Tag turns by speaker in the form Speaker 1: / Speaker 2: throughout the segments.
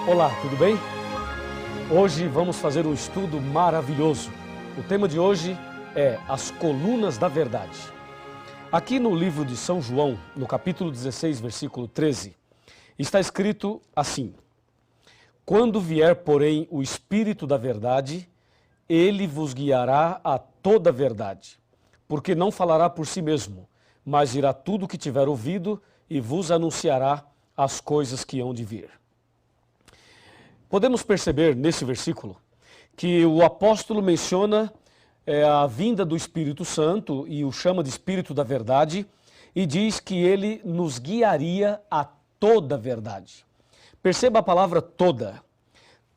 Speaker 1: Olá, tudo bem? Hoje vamos fazer um estudo maravilhoso. O tema de hoje é as colunas da verdade. Aqui no livro de São João, no capítulo 16, versículo 13, está escrito assim: Quando vier, porém, o Espírito da verdade, ele vos guiará a toda a verdade, porque não falará por si mesmo, mas dirá tudo o que tiver ouvido e vos anunciará as coisas que hão de vir. Podemos perceber nesse versículo que o apóstolo menciona a vinda do Espírito Santo e o chama de Espírito da Verdade e diz que ele nos guiaria a toda a verdade. Perceba a palavra toda.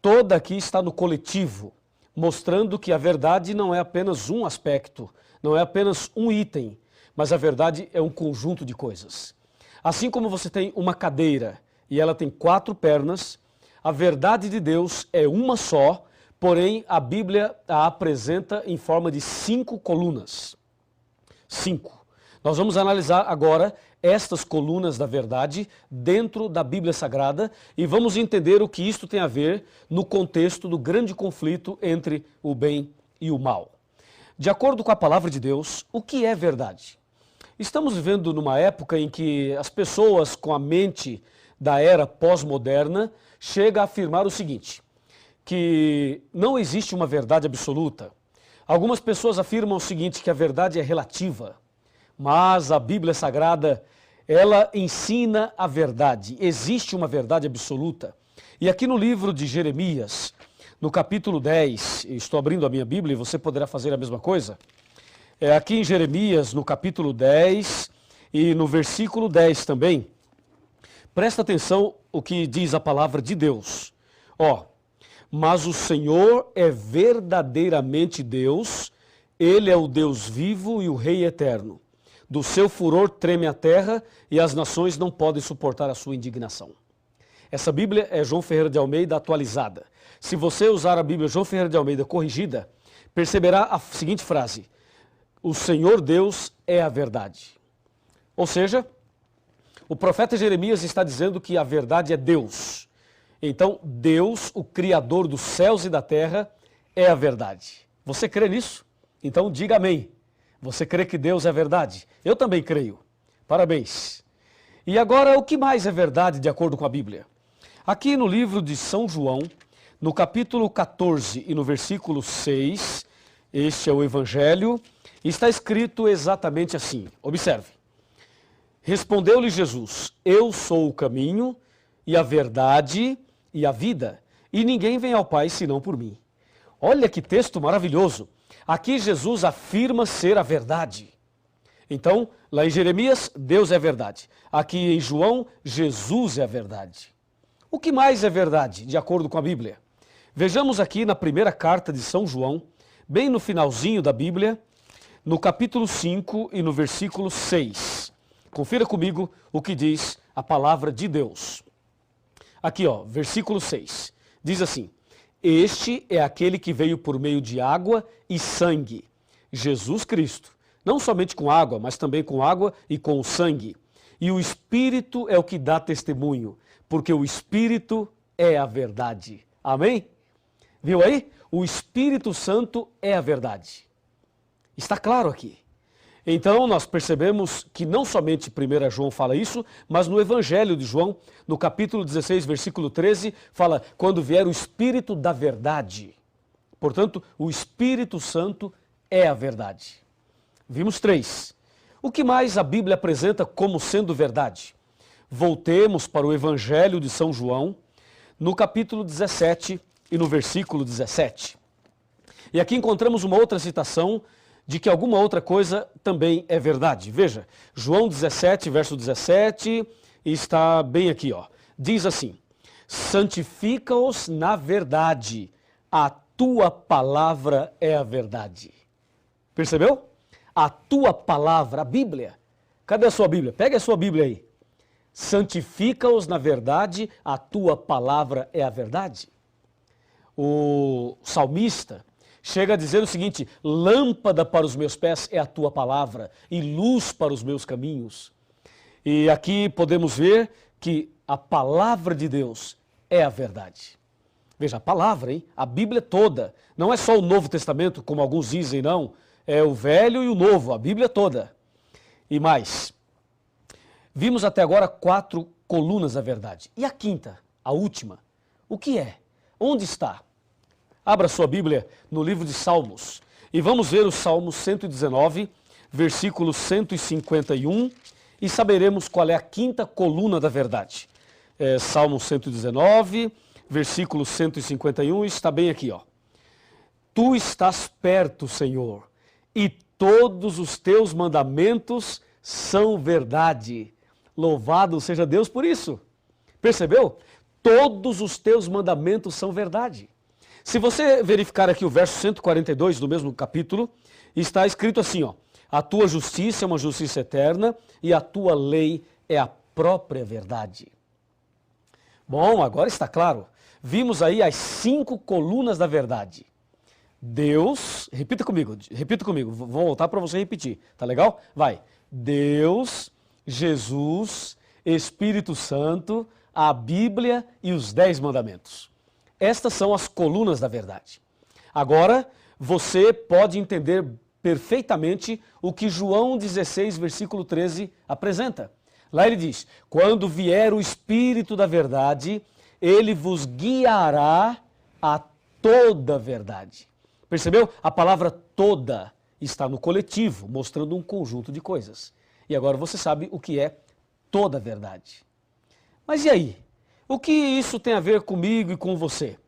Speaker 1: Toda aqui está no coletivo, mostrando que a verdade não é apenas um aspecto, não é apenas um item, mas a verdade é um conjunto de coisas. Assim como você tem uma cadeira e ela tem 4 pernas, a verdade de Deus é uma só, porém a Bíblia a apresenta em forma de 5 colunas. 5. Nós vamos analisar agora estas colunas da verdade dentro da Bíblia Sagrada e vamos entender o que isto tem a ver no contexto do grande conflito entre o bem e o mal. De acordo com a palavra de Deus, o que é verdade? Estamos vivendo numa época em que as pessoas com a mente da era pós-moderna chegam a afirmar o seguinte, que não existe uma verdade absoluta. Algumas pessoas afirmam o seguinte, que a verdade é relativa, mas a Bíblia Sagrada, ela ensina a verdade. Existe uma verdade absoluta. E aqui no livro de Jeremias, no capítulo 10, estou abrindo a minha Bíblia e você poderá fazer a mesma coisa. Aqui em Jeremias, no capítulo 10 e no versículo 10 também, presta atenção o que diz a palavra de Deus. Mas o Senhor é verdadeiramente Deus, Ele é o Deus vivo e o Rei eterno. Do seu furor treme a terra e as nações não podem suportar a sua indignação. Essa Bíblia é João Ferreira de Almeida atualizada. Se você usar a Bíblia João Ferreira de Almeida corrigida, perceberá a seguinte frase: o Senhor Deus é a verdade. Ou seja, o profeta Jeremias está dizendo que a verdade é Deus. Então, Deus, o Criador dos céus e da terra, é a verdade. Você crê nisso? Então, diga amém. Você crê que Deus é verdade? Eu também creio. Parabéns. E agora, o que mais é verdade de acordo com a Bíblia? Aqui no livro de São João, no capítulo 14 e no versículo 6, este é o Evangelho, está escrito exatamente assim. Observe. Respondeu-lhe Jesus: Eu sou o caminho e a verdade e a vida, e ninguém vem ao Pai senão por mim. Olha que texto maravilhoso. Aqui Jesus afirma ser a verdade. Então, lá em Jeremias, Deus é a verdade. Aqui em João, Jesus é a verdade. O que mais é verdade, de acordo com a Bíblia? Vejamos aqui na primeira carta de São João, bem no finalzinho da Bíblia, no capítulo 5 e no versículo 6. Confira comigo o que diz a palavra de Deus. Aqui, versículo 6. Diz assim: Este é aquele que veio por meio de água e sangue, Jesus Cristo. Não somente com água, mas também com água e com o sangue. E o Espírito é o que dá testemunho, porque o Espírito é a verdade. Amém? Viu aí? O Espírito Santo é a verdade. Está claro aqui. Então, nós percebemos que não somente 1 João fala isso, mas no Evangelho de João, no capítulo 16, versículo 13, fala, quando vier o Espírito da verdade. Portanto, o Espírito Santo é a verdade. Vimos 3. O que mais a Bíblia apresenta como sendo verdade? Voltemos para o Evangelho de São João, no capítulo 17 e no versículo 17. E aqui encontramos uma outra citação de que alguma outra coisa também é verdade. Veja, João 17, verso 17, está bem aqui, Diz assim: santifica-os na verdade, a tua palavra é a verdade. Percebeu? A tua palavra, a Bíblia. Cadê a sua Bíblia? Pega a sua Bíblia aí. Santifica-os na verdade, a tua palavra é a verdade. O salmista chega a dizer o seguinte: lâmpada para os meus pés é a tua palavra e luz para os meus caminhos. E aqui podemos ver que a palavra de Deus é a verdade. Veja, a palavra, hein? A Bíblia toda. Não é só o Novo Testamento, como alguns dizem, não. É o Velho e o Novo, a Bíblia toda. E mais, vimos até agora 4 colunas da verdade. E a quinta, a última, o que é? Onde está? Abra sua Bíblia no livro de Salmos e vamos ver o Salmo 119, versículo 151 e saberemos qual é a quinta coluna da verdade. Salmo 119, versículo 151, está bem aqui, ó. Tu estás perto, Senhor, e todos os teus mandamentos são verdade. Louvado seja Deus por isso. Percebeu? Todos os teus mandamentos são verdade. Se você verificar aqui o verso 142 do mesmo capítulo, está escrito assim, ó: a tua justiça é uma justiça eterna e a tua lei é a própria verdade. Bom, agora está claro. Vimos aí as 5 colunas da verdade. Deus, repita comigo, vou voltar para você repetir, tá legal? Vai. Deus, Jesus, Espírito Santo, a Bíblia e os 10 mandamentos. Estas são as colunas da verdade. Agora, você pode entender perfeitamente o que João 16, versículo 13 apresenta. Lá ele diz: quando vier o Espírito da verdade, ele vos guiará a toda a verdade. Percebeu? A palavra toda está no coletivo, mostrando um conjunto de coisas. E agora você sabe o que é toda a verdade. Mas e aí? O que isso tem a ver comigo e com você?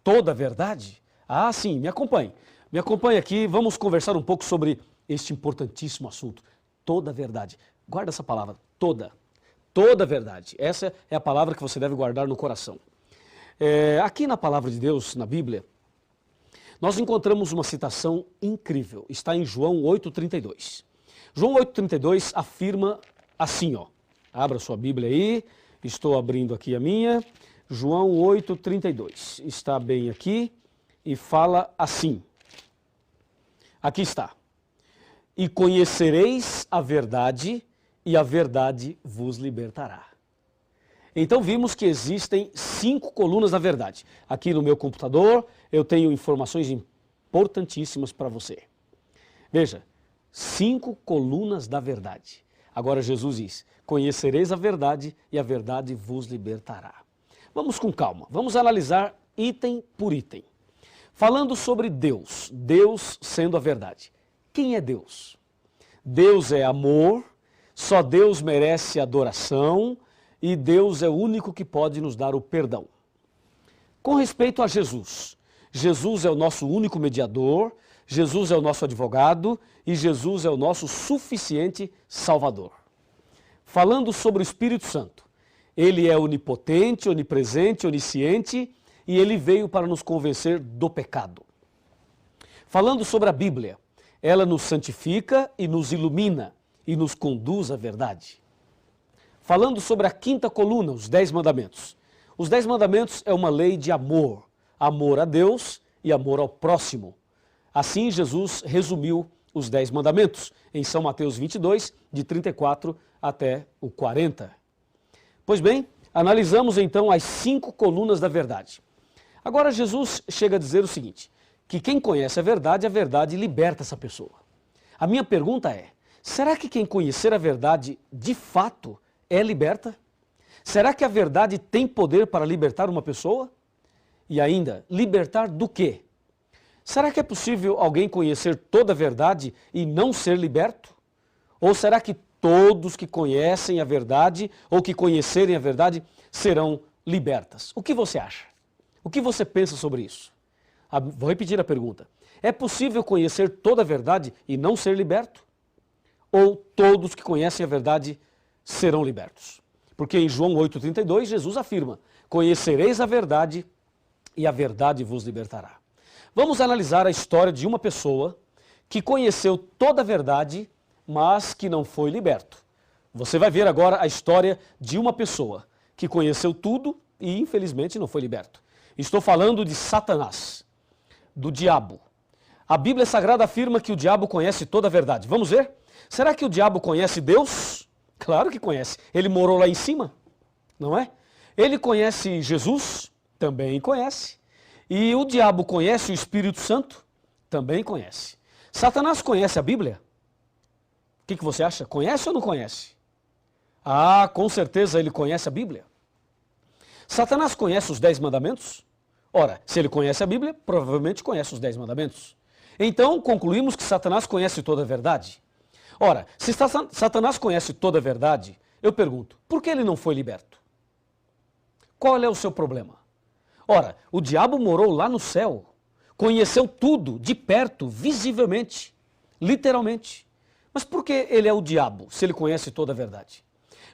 Speaker 1: Toda a verdade? Ah, sim, me acompanhe. Me acompanhe aqui, vamos conversar um pouco sobre este importantíssimo assunto. Toda a verdade. Guarda essa palavra, toda. Toda a verdade. Essa é a palavra que você deve guardar no coração. Aqui na palavra de Deus, na Bíblia, nós encontramos uma citação incrível. Está em João 8,32. João 8,32 afirma assim, ó. Abra sua Bíblia aí. Estou abrindo aqui a minha. João 8,32. Está bem aqui e fala assim. Aqui está. E conhecereis a verdade, e a verdade vos libertará. Então vimos que existem 5 colunas da verdade. Aqui no meu computador eu tenho informações importantíssimas para você. Veja, 5 colunas da verdade. Agora Jesus diz: conhecereis a verdade e a verdade vos libertará. Vamos com calma, vamos analisar item por item. Falando sobre Deus, Deus sendo a verdade. Quem é Deus? Deus é amor, só Deus merece adoração e Deus é o único que pode nos dar o perdão. Com respeito a Jesus, Jesus é o nosso único mediador, Jesus é o nosso advogado e Jesus é o nosso suficiente Salvador. Falando sobre o Espírito Santo, ele é onipotente, onipresente, onisciente e ele veio para nos convencer do pecado. Falando sobre a Bíblia, ela nos santifica e nos ilumina e nos conduz à verdade. Falando sobre a quinta coluna, os 10 mandamentos. Os 10 mandamentos é uma lei de amor, amor a Deus e amor ao próximo. Assim Jesus resumiu os 10 mandamentos em São Mateus 22, de 34 até o 40. Pois bem, analisamos então as 5 colunas da verdade. Agora Jesus chega a dizer o seguinte, que quem conhece a verdade liberta essa pessoa. A minha pergunta é, será que quem conhecer a verdade de fato é liberta? Será que a verdade tem poder para libertar uma pessoa? E ainda, libertar do quê? Será que é possível alguém conhecer toda a verdade e não ser liberto? Ou será que todos que conhecem a verdade ou que conhecerem a verdade serão libertas? O que você acha? O que você pensa sobre isso? Vou repetir a pergunta. É possível conhecer toda a verdade e não ser liberto? Ou todos que conhecem a verdade serão libertos? Porque em João 8,32 Jesus afirma, conhecereis a verdade e a verdade vos libertará. Vamos analisar a história de uma pessoa que conheceu toda a verdade, mas que não foi liberto. Você vai ver agora a história de uma pessoa que conheceu tudo e infelizmente não foi liberto. Estou falando de Satanás, do diabo. A Bíblia Sagrada afirma que o diabo conhece toda a verdade. Vamos ver? Será que o diabo conhece Deus? Claro que conhece. Ele morou lá em cima, não é? Ele conhece Jesus? Também conhece. E o diabo conhece o Espírito Santo? Também conhece. Satanás conhece a Bíblia? O que você acha? Conhece ou não conhece? Ah, com certeza ele conhece a Bíblia. Satanás conhece os 10 mandamentos? Ora, se ele conhece a Bíblia, provavelmente conhece os 10 mandamentos. Então, concluímos que Satanás conhece toda a verdade. Ora, se Satanás conhece toda a verdade, eu pergunto, por que ele não foi liberto? Qual é o seu problema? Ora, o diabo morou lá no céu, conheceu tudo de perto, visivelmente, literalmente. Mas por que ele é o diabo, se ele conhece toda a verdade?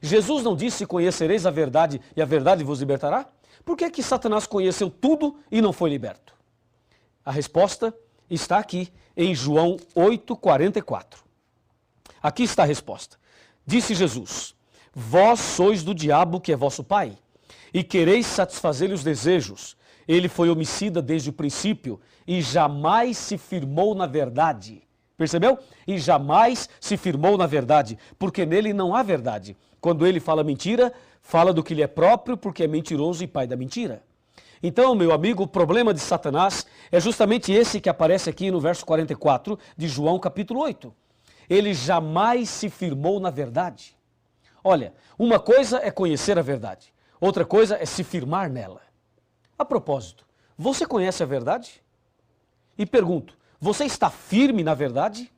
Speaker 1: Jesus não disse, conhecereis a verdade e a verdade vos libertará? Por que Satanás conheceu tudo e não foi liberto? A resposta está aqui em João 8,44. Aqui está a resposta. Disse Jesus, vós sois do diabo que é vosso pai, e quereis satisfazer-lhe os desejos. Ele foi homicida desde o princípio e jamais se firmou na verdade. Percebeu? E jamais se firmou na verdade, porque nele não há verdade. Quando ele fala mentira, fala do que lhe é próprio, porque é mentiroso e pai da mentira. Então, meu amigo, o problema de Satanás é justamente esse que aparece aqui no verso 44 de João capítulo 8. Ele jamais se firmou na verdade. Olha, uma coisa é conhecer a verdade, outra coisa é se firmar nela. A propósito, você conhece a verdade? E pergunto, você está firme na verdade?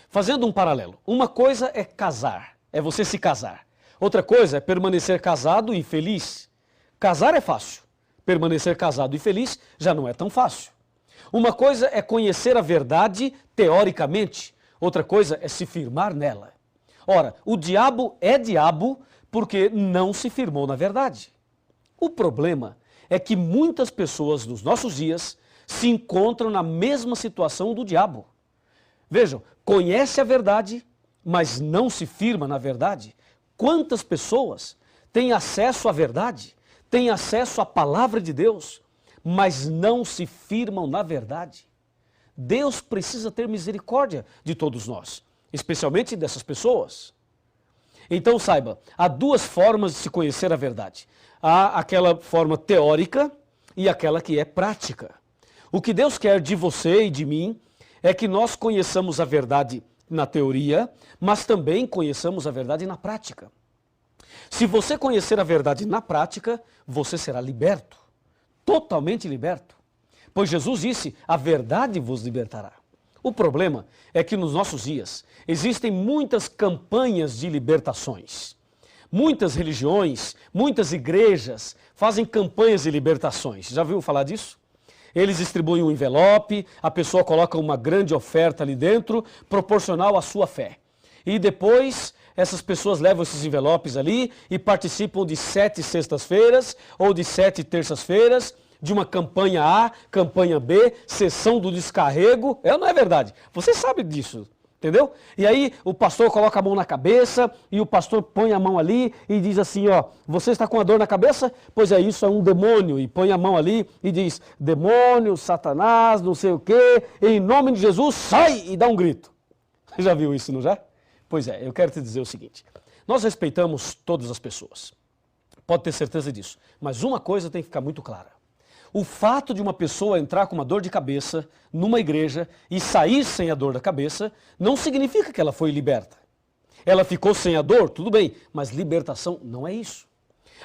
Speaker 1: Fazendo um paralelo, uma coisa é casar, é você se casar. Outra coisa é permanecer casado e feliz. Casar é fácil, permanecer casado e feliz já não é tão fácil. Uma coisa é conhecer a verdade teoricamente, outra coisa é se firmar nela. Ora, o diabo é diabo porque não se firmou na verdade. O problema é que muitas pessoas nos nossos dias se encontram na mesma situação do diabo. Vejam, conhece a verdade, mas não se firma na verdade. Quantas pessoas têm acesso à verdade, têm acesso à palavra de Deus, mas não se firmam na verdade? Deus precisa ter misericórdia de todos nós, especialmente dessas pessoas. Então saiba, há duas formas de se conhecer a verdade. Há aquela forma teórica e aquela que é prática. O que Deus quer de você e de mim é que nós conheçamos a verdade na teoria, mas também conheçamos a verdade na prática. Se você conhecer a verdade na prática, você será liberto, totalmente liberto. Pois Jesus disse, a verdade vos libertará. O problema é que nos nossos dias existem muitas campanhas de libertações. Muitas religiões, muitas igrejas fazem campanhas de libertações. Já ouviu falar disso? Eles distribuem um envelope, a pessoa coloca uma grande oferta ali dentro, proporcional à sua fé. E depois, essas pessoas levam esses envelopes ali e participam de 7 sextas-feiras ou de 7 terças-feiras, de uma campanha A, campanha B, sessão do descarrego. Não é verdade? Você sabe disso. Entendeu? E aí o pastor coloca a mão na cabeça e o pastor põe a mão ali e diz assim, ó, você está com a dor na cabeça? Pois é, isso é um demônio. E põe a mão ali e diz, demônio, Satanás, não sei o quê, em nome de Jesus, sai! E dá um grito. Já viu isso, não já? Pois é, eu quero te dizer o seguinte, nós respeitamos todas as pessoas, pode ter certeza disso, mas uma coisa tem que ficar muito clara. O fato de uma pessoa entrar com uma dor de cabeça numa igreja e sair sem a dor da cabeça não significa que ela foi liberta. Ela ficou sem a dor, tudo bem, mas libertação não é isso.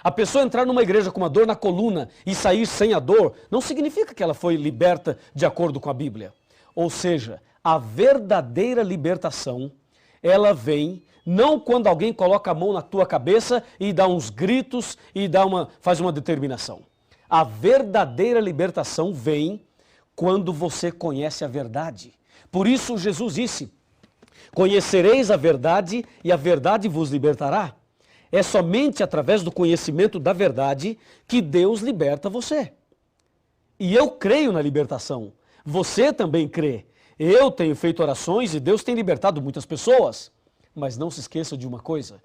Speaker 1: A pessoa entrar numa igreja com uma dor na coluna e sair sem a dor não significa que ela foi liberta de acordo com a Bíblia. Ou seja, a verdadeira libertação, ela vem não quando alguém coloca a mão na tua cabeça e dá uns gritos e faz uma determinação. A verdadeira libertação vem quando você conhece a verdade. Por isso Jesus disse, conhecereis a verdade e a verdade vos libertará. É somente através do conhecimento da verdade que Deus liberta você. E eu creio na libertação. Você também crê. Eu tenho feito orações e Deus tem libertado muitas pessoas. Mas não se esqueça de uma coisa.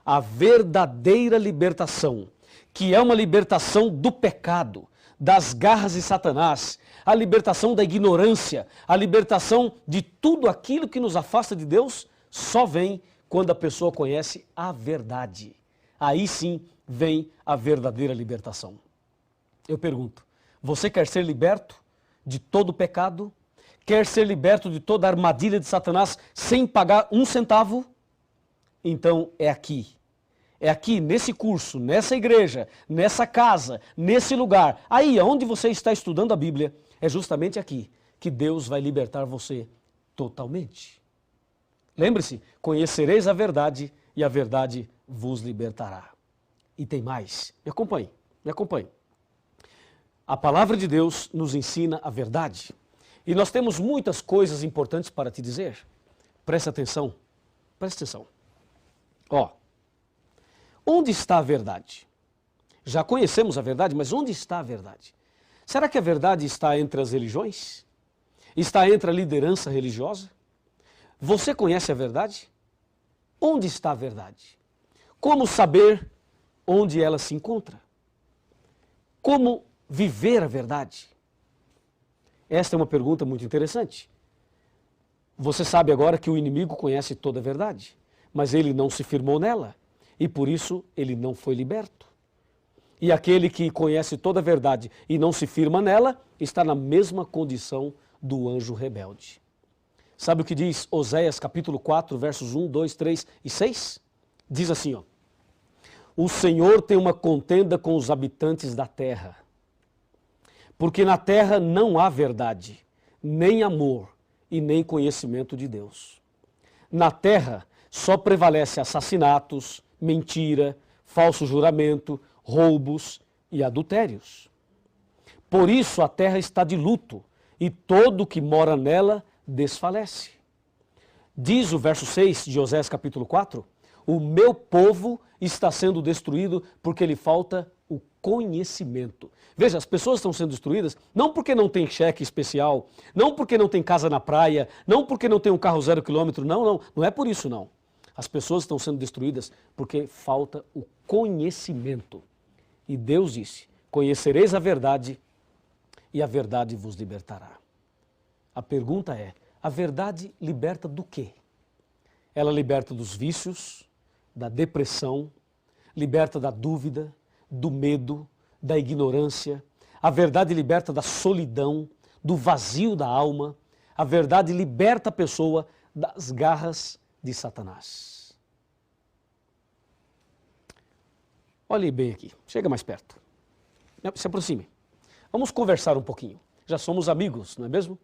Speaker 1: A verdadeira libertação, que é uma libertação do pecado, das garras de Satanás, a libertação da ignorância, a libertação de tudo aquilo que nos afasta de Deus, só vem quando a pessoa conhece a verdade. Aí sim vem a verdadeira libertação. Eu pergunto, você quer ser liberto de todo pecado? Quer ser liberto de toda a armadilha de Satanás sem pagar um centavo? Então é aqui. É aqui, nesse curso, nessa igreja, nessa casa, nesse lugar. Aí, onde você está estudando a Bíblia, é justamente aqui que Deus vai libertar você totalmente. Lembre-se, conhecereis a verdade e a verdade vos libertará. E tem mais. Me acompanhe, me acompanhe. A palavra de Deus nos ensina a verdade. E nós temos muitas coisas importantes para te dizer. Preste atenção, preste atenção. Onde está a verdade? Já conhecemos a verdade, mas onde está a verdade? Será que a verdade está entre as religiões? Está entre a liderança religiosa? Você conhece a verdade? Onde está a verdade? Como saber onde ela se encontra? Como viver a verdade? Esta é uma pergunta muito interessante. Você sabe agora que o inimigo conhece toda a verdade, mas ele não se firmou nela e por isso ele não foi liberto. E aquele que conhece toda a verdade e não se firma nela está na mesma condição do anjo rebelde. Sabe o que diz Oséias capítulo 4, versos 1, 2, 3 e 6? Diz assim, o Senhor tem uma contenda com os habitantes da terra, porque na terra não há verdade, nem amor e nem conhecimento de Deus. Na terra só prevalece assassinatos, mentira, falso juramento, roubos e adultérios. Por isso a terra está de luto e todo o que mora nela desfalece. Diz o verso 6 de Oséias capítulo 4, o meu povo está sendo destruído porque lhe falta o conhecimento. Veja, as pessoas estão sendo destruídas não porque não tem cheque especial, não porque não tem casa na praia, não porque não tem um carro 0 quilômetro, não é por isso não. As pessoas estão sendo destruídas porque falta o conhecimento. E Deus disse, conhecereis a verdade e a verdade vos libertará. A pergunta é, a verdade liberta do quê? Ela liberta dos vícios, da depressão, liberta da dúvida, do medo, da ignorância. A verdade liberta da solidão, do vazio da alma. A verdade liberta a pessoa das garras de Satanás. Olhe bem aqui, chega mais perto. Se aproxime. Vamos conversar um pouquinho. Já somos amigos, não é mesmo?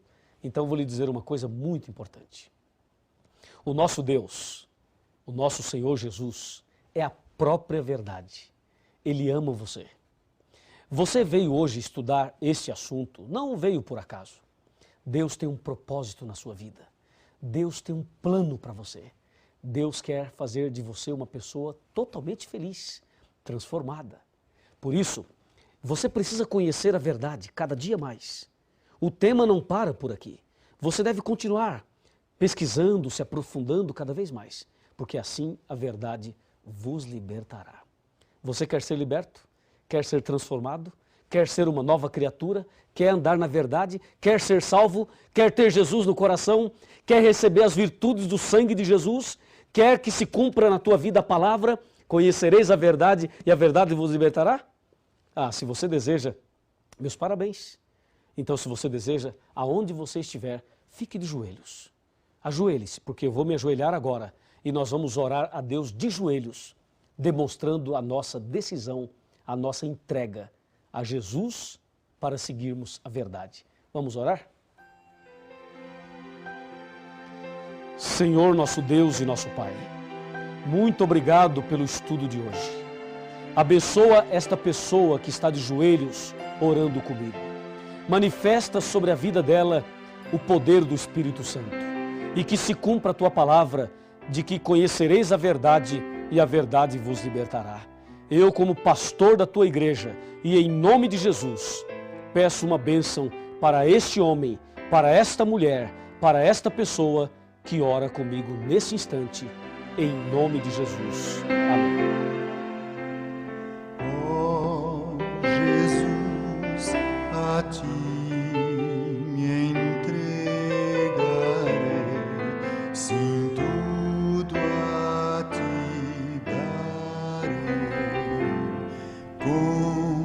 Speaker 1: Então vou lhe dizer uma coisa muito importante. O nosso Deus, o nosso Senhor Jesus, é a própria verdade. Ele ama você. Você veio hoje estudar este assunto, não veio por acaso. Deus tem um propósito na sua vida. Deus tem um plano para você. Deus quer fazer de você uma pessoa totalmente feliz, transformada. Por isso, você precisa conhecer a verdade cada dia mais. O tema não para por aqui. Você deve continuar pesquisando, se aprofundando cada vez mais, porque assim a verdade vos libertará. Você quer ser liberto? Quer ser transformado? Quer ser uma nova criatura? Quer andar na verdade? Quer ser salvo? Quer ter Jesus no coração? Quer receber as virtudes do sangue de Jesus? Quer que se cumpra na tua vida a palavra? Conhecereis a verdade e a verdade vos libertará? Se você deseja, meus parabéns. Então, se você deseja, aonde você estiver, fique de joelhos. Ajoelhe-se, porque eu vou me ajoelhar agora e nós vamos orar a Deus de joelhos, demonstrando a nossa decisão, a nossa entrega a Jesus para seguirmos a verdade. Vamos orar? Senhor, nosso Deus e nosso Pai, muito obrigado pelo estudo de hoje. Abençoa esta pessoa que está de joelhos orando comigo. Manifesta sobre a vida dela o poder do Espírito Santo e que se cumpra a tua palavra de que conhecereis a verdade e a verdade vos libertará. Eu, como pastor da tua igreja e em nome de Jesus, peço uma bênção para este homem, para esta mulher, para esta pessoa que ora comigo nesse instante, em nome de Jesus. Amém.
Speaker 2: Oh, Jesus, a ti me entregarei, sim, tudo a ti darei. com